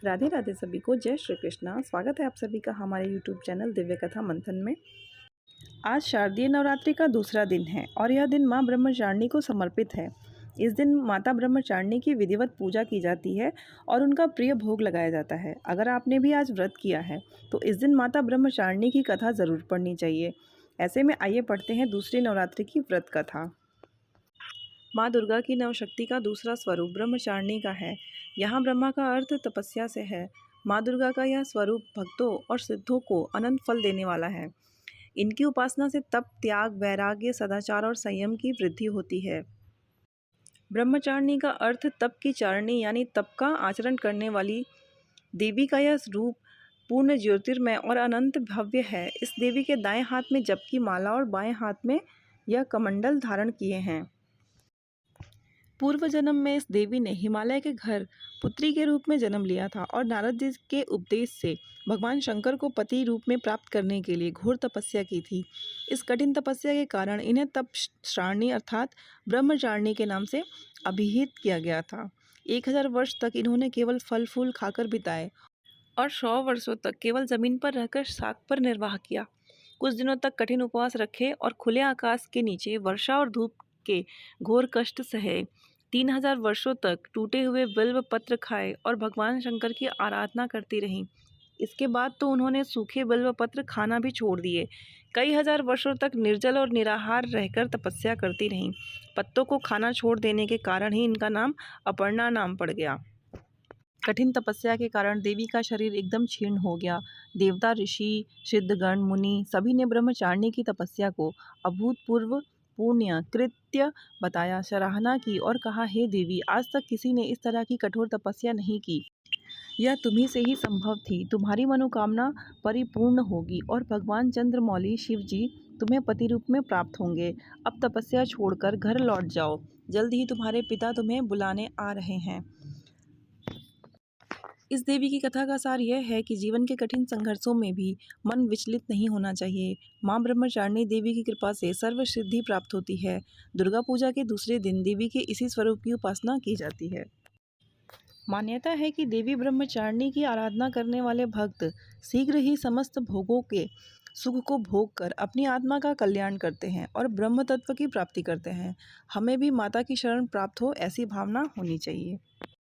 राधे राधे सभी को, जय श्री कृष्णा। स्वागत है आप सभी का हमारे यूट्यूब चैनल दिव्य कथा मंथन में। आज शारदीय नवरात्रि का दूसरा दिन है और यह दिन माँ ब्रह्मचारिणी को समर्पित है। इस दिन माता ब्रह्मचारिणी की विधिवत पूजा की जाती है और उनका प्रिय भोग लगाया जाता है। अगर आपने भी आज व्रत किया है तो इस दिन माता ब्रह्मचारिणी की कथा ज़रूर पढ़नी चाहिए। ऐसे में आइए पढ़ते हैं दूसरी नवरात्रि की व्रत कथा। माँ दुर्गा की नवशक्ति का दूसरा स्वरूप ब्रह्मचारिणी का है। यहाँ ब्रह्मा का अर्थ तपस्या से है। माँ दुर्गा का यह स्वरूप भक्तों और सिद्धों को अनंत फल देने वाला है। इनकी उपासना से तप, त्याग, वैराग्य, सदाचार और संयम की वृद्धि होती है। ब्रह्मचारिणी का अर्थ तप की चारिणी यानी तप का आचरण करने वाली देवी का यह रूप पूर्ण ज्योतिर्मय और अनंत भव्य है। इस देवी के दाएं हाथ में जप की माला और बाएं हाथ में यह कमंडल धारण किए हैं। पूर्व जन्म में इस देवी ने हिमालय के घर पुत्री के रूप में जन्म लिया था और नारद जी के उपदेश से भगवान शंकर को पति रूप में प्राप्त करने के लिए घोर तपस्या की थी। इस कठिन तपस्या के कारण इन्हें तपश्रारणी अर्थात ब्रह्मचारिणी के नाम से अभिहित किया गया था। 1000 वर्ष तक इन्होंने केवल फल फूल खाकर बिताए और 100 वर्षों तक केवल जमीन पर रहकर शाक पर निर्वाह किया। कुछ दिनों तक कठिन उपवास रखे और खुले आकाश के नीचे वर्षा और धूप के घोर कष्ट सहे। 3000 वर्षों तक टूटे हुए बिल्व पत्र खाए और भगवान शंकर की आराधना करती रहीं। इसके बाद तो उन्होंने सूखे बिल्व पत्र खाना भी छोड़ दिए। कई हजार वर्षों तक निर्जल और निराहार रहकर तपस्या करती रहीं। पत्तों को खाना छोड़ देने के कारण ही इनका नाम अपर्णा नाम पड़ गया। कठिन तपस्या के कारण देवी का शरीर एकदम क्षीण हो गया। देवता, ऋषि, सिद्धगण, मुनि सभी ने ब्रह्मचारिणी की तपस्या को अभूतपूर्व पुण्य कृत्य बताया, सराहना की और कहा, हे देवी, आज तक किसी ने इस तरह की कठोर तपस्या नहीं की। यह तुम्ही से ही संभव थी। तुम्हारी मनोकामना परिपूर्ण होगी और भगवान चंद्रमौली शिव जी तुम्हें पति रूप में प्राप्त होंगे। अब तपस्या छोड़कर घर लौट जाओ। जल्द ही तुम्हारे पिता तुम्हें बुलाने आ रहे हैं। इस देवी की कथा का सार यह है कि जीवन के कठिन संघर्षों में भी मन विचलित नहीं होना चाहिए। माँ ब्रह्मचारिणी देवी की कृपा से सर्व सिद्धि प्राप्त होती है। दुर्गा पूजा के दूसरे दिन देवी के इसी स्वरूप की उपासना की जाती है। मान्यता है कि देवी ब्रह्मचारिणी की आराधना करने वाले भक्त शीघ्र ही समस्त भोगों के सुख को भोग कर अपनी आत्मा का कल्याण करते हैं और ब्रह्म तत्व की प्राप्ति करते हैं। हमें भी माता की शरण प्राप्त हो ऐसी भावना होनी चाहिए।